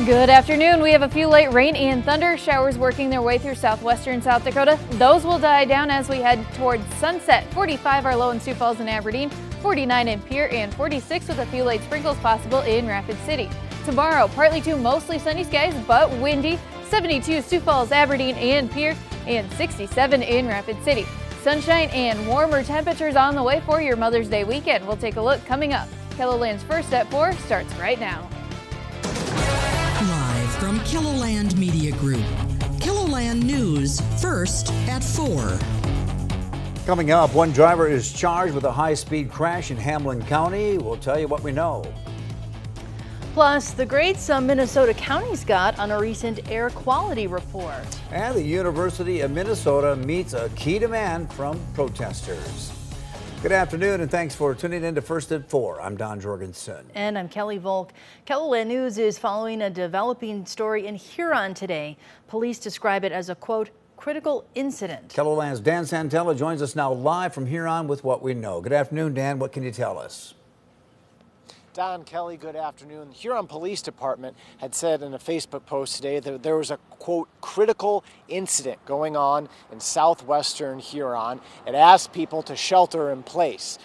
Good afternoon. We have a few late rain and thunder showers working their way through southwestern South Dakota. Those will die down as we head towards sunset. 45 are low in Sioux Falls and Aberdeen, 49 in Pierre, and 46 with a few light sprinkles possible in Rapid City. Tomorrow, partly to mostly sunny skies, but windy. 72 Sioux Falls, Aberdeen, and Pierre, and 67 in Rapid City. Sunshine and warmer temperatures on the way for your Mother's Day weekend. We'll take a look coming up. KELOLAND's First at 4 starts right now. Live from KELOLAND Media Group. KELOLAND News, First at 4. Coming up, one driver is charged with a high-speed crash in Hamlin County. We'll tell you what we know. Plus, the grades some Minnesota counties got on a recent air quality report. And the University of Minnesota meets a key demand from protesters. Good afternoon, and thanks for tuning in to First at 4. I'm Don Jorgensen. And I'm Kelly Volk. KELOLAND News is following a developing story in Huron today. Police describe it as a, quote, critical incident. KELOLAND's Dan Santella joins us now live from Huron with what we know. Good afternoon, Dan. What can you tell us? Don, Kelly, good afternoon. The Huron Police Department had said in a Facebook post today that there was a, quote, critical incident going on in southwestern Huron. It asked people to shelter in place.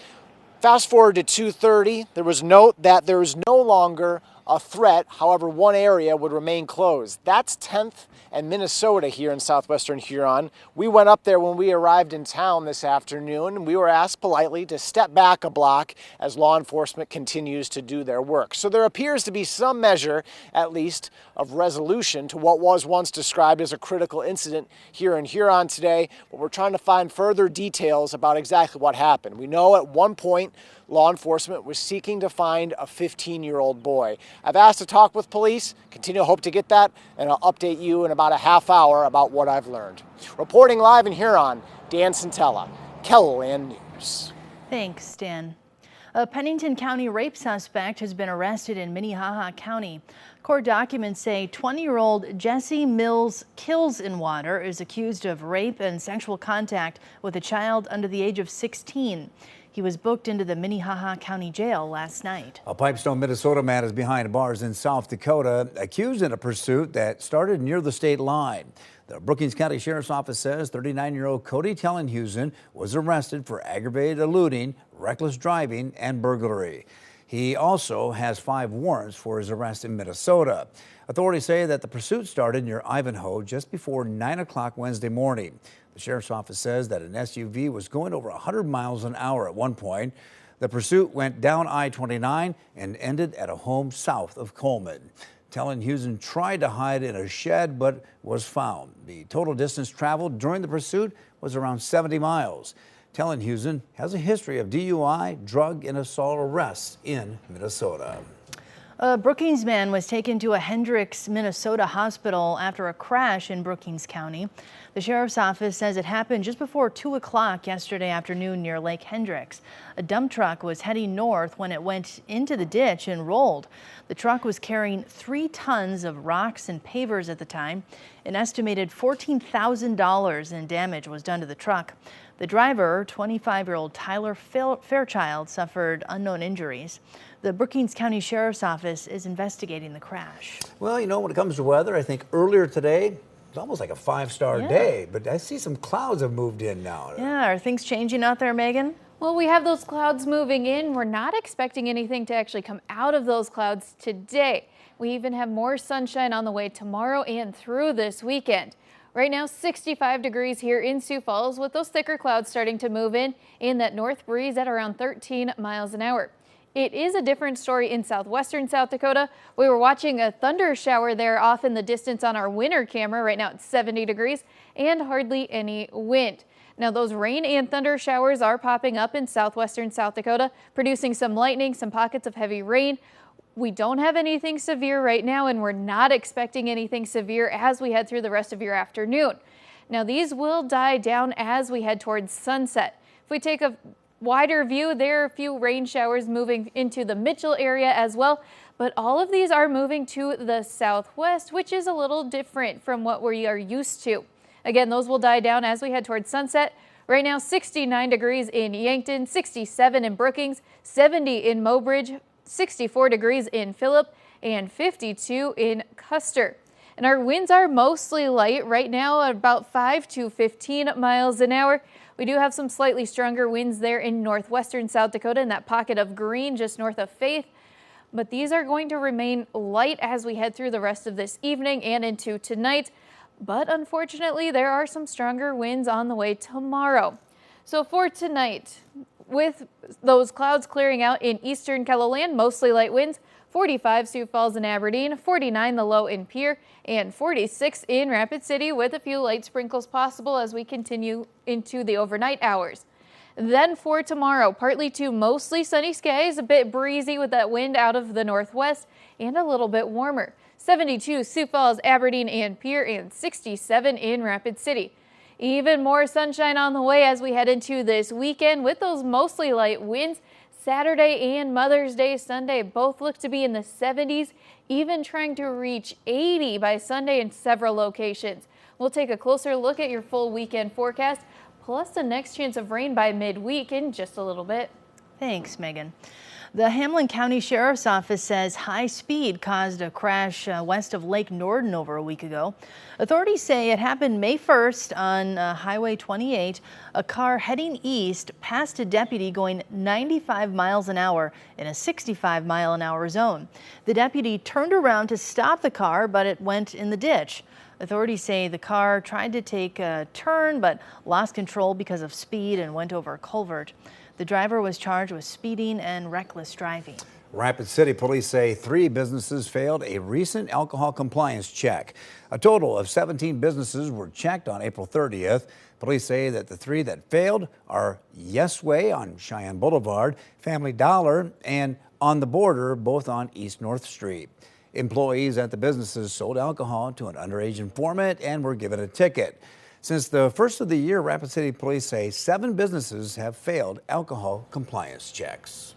Fast forward to 2:30, there was note that there is no longer a threat. However, one area would remain closed. That's 10th and Minnesota here in southwestern Huron. We went up there when we arrived in town this afternoon. We were asked politely to step back a block as law enforcement continues to do their work. So there appears to be some measure, at least, of resolution to what was once described as a critical incident here in Huron today. But we're trying to find further details about exactly what happened. We know at one point law enforcement was seeking to find a 15-year-old boy. I've asked to talk with police, continue to hope to get that, and I'll update you in about a half hour about what I've learned. Reporting live in Huron, Dan Santella, KELOLAND News. Thanks, Dan. A Pennington County rape suspect has been arrested in Minnehaha County. Court documents say 20-year-old Jesse Mills Kills-In-Water is accused of rape and sexual contact with a child under the age of 16. He was booked into the Minnehaha County Jail last night. A Pipestone, Minnesota man is behind bars in South Dakota, accused in a pursuit that started near the state line. The Brookings County Sheriff's Office says 39-year-old Cody Tellenhusen was arrested for aggravated eluding, reckless driving, and burglary. He also has 5 warrants for his arrest in Minnesota. Authorities say that the pursuit started near Ivanhoe just before 9 o'clock Wednesday morning. The Sheriff's Office says that an SUV was going over 100 miles an hour at one point. The pursuit went down I-29 and ended at a home south of Coleman. Tellenhusen tried to hide in a shed but was found. The total distance traveled during the pursuit was around 70 miles. Tellenhusen has a history of DUI, drug, and assault arrests in Minnesota. A Brookings man was taken to a Hendricks, Minnesota hospital after a crash in Brookings County. The Sheriff's Office says it happened just before 2 o'clock yesterday afternoon near Lake Hendricks. A dump truck was heading north when it went into the ditch and rolled. The truck was carrying 3 tons of rocks and pavers at the time. An estimated $14,000 in damage was done to the truck. The driver, 25-year-old Tyler Fairchild, suffered unknown injuries. The Brookings County Sheriff's Office is investigating the crash. Well, you know, when it comes to weather, I think earlier today, it's almost like a 5-star day, but I see some clouds have moved in now. Yeah, are things changing out there, Megan? Well, we have those clouds moving in. We're not expecting anything to actually come out of those clouds today. We even have more sunshine on the way tomorrow and through this weekend. Right now, 65 degrees here in Sioux Falls with those thicker clouds starting to move in and that north breeze at around 13 miles an hour. It is a different story in southwestern South Dakota. We were watching a thunder shower there off in the distance on our winter camera. Right now it's 70 degrees and hardly any wind. Now those rain and thunder showers are popping up in southwestern South Dakota, producing some lightning, some pockets of heavy rain. We don't have anything severe right now, and we're not expecting anything severe as we head through the rest of your afternoon. Now these will die down as we head towards sunset. If we take a wider view, there are a few rain showers moving into the Mitchell area as well, but all of these are moving to the southwest, which is a little different from what we are used to. Again, those will die down as we head towards sunset. Right now, 69 degrees in Yankton, 67 in Brookings, 70 in Mobridge, 64 degrees in Phillip, and 52 in Custer. And our winds are mostly light right now at about 5 to 15 miles an hour. We do have some slightly stronger winds there in northwestern South Dakota in that pocket of green just north of Faith. But these are going to remain light as we head through the rest of this evening and into tonight. But unfortunately, there are some stronger winds on the way tomorrow. So for tonight, with those clouds clearing out in eastern KELOLAND, mostly light winds, 45 Sioux Falls and Aberdeen, 49 the low in Pierre, and 46 in Rapid City with a few light sprinkles possible as we continue into the overnight hours. Then for tomorrow, partly to mostly sunny skies, a bit breezy with that wind out of the northwest and a little bit warmer. 72 Sioux Falls, Aberdeen, and Pierre, and 67 in Rapid City. Even more sunshine on the way as we head into this weekend with those mostly light winds. Saturday and Mother's Day Sunday both look to be in the 70s, even trying to reach 80 by Sunday in several locations. We'll take a closer look at your full weekend forecast, plus the next chance of rain by midweek in just a little bit. Thanks, Megan. The Hamilton County Sheriff's Office says high speed caused a crash west of Lake Norden over a week ago. Authorities say it happened May 1st on Highway 28. A car heading east passed a deputy going 95 miles an hour in a 65-mile-an-hour zone. The deputy turned around to stop the car, but it went in the ditch. Authorities say the car tried to take a turn but lost control because of speed and went over a culvert. The driver was charged with speeding and reckless driving. Rapid City police say 3 businesses failed a recent alcohol compliance check. A total of 17 businesses were checked on April 30th. Police say that the 3 that failed are Yes Way on Cheyenne Boulevard, Family Dollar, and On the Border, both on East North Street. Employees at the businesses sold alcohol to an underage informant and were given a ticket. Since the first of the year, Rapid City police say 7 businesses have failed alcohol compliance checks.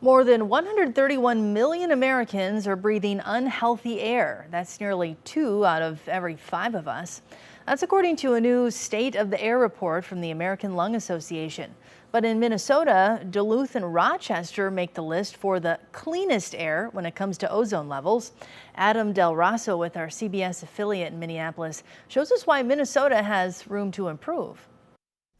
More than 131 million Americans are breathing unhealthy air. That's nearly 2 out of every 5 of us. That's according to a new State of the Air report from the American Lung Association. But in Minnesota, Duluth and Rochester make the list for the cleanest air when it comes to ozone levels. Adam Del Rosso with our CBS affiliate in Minneapolis shows us why Minnesota has room to improve.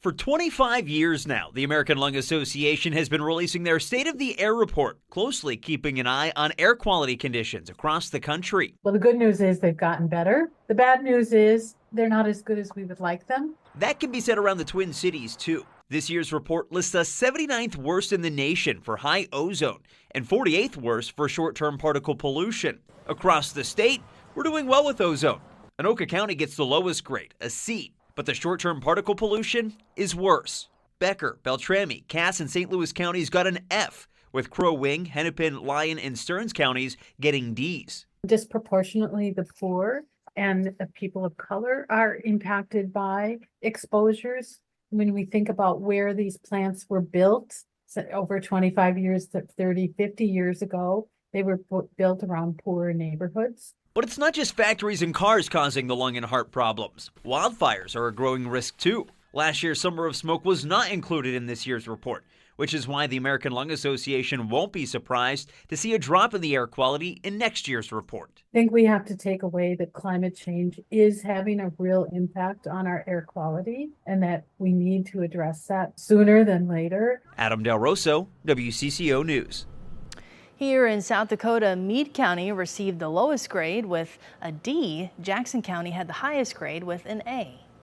For 25 years now, the American Lung Association has been releasing their State of the Air report, closely keeping an eye on air quality conditions across the country. Well, the good news is they've gotten better. The bad news is they're not as good as we would like them. That can be said around the Twin Cities, too. This year's report lists us 79th worst in the nation for high ozone and 48th worst for short-term particle pollution. Across the state, we're doing well with ozone. Anoka County gets the lowest grade, a C, but the short-term particle pollution is worse. Becker, Beltrami, Cass, and St. Louis counties got an F, with Crow Wing, Hennepin, Lyon, and Stearns counties getting Ds. Disproportionately, the poor and the people of color are impacted by exposures. When we think about where these plants were built over 25 years, 30, 50 years ago, they were built around poorer neighborhoods. But it's not just factories and cars causing the lung and heart problems. Wildfires are a growing risk too. Last year's summer of smoke was not included in this year's report, which is why the American Lung Association won't be surprised to see a drop in the air quality in next year's report. I think we have to take away that climate change is having a real impact on our air quality and that we need to address that sooner than later. Adam Del Rosso, WCCO News. Here in South Dakota, Meade County received the lowest grade with a D. Jackson County had the highest grade with an A.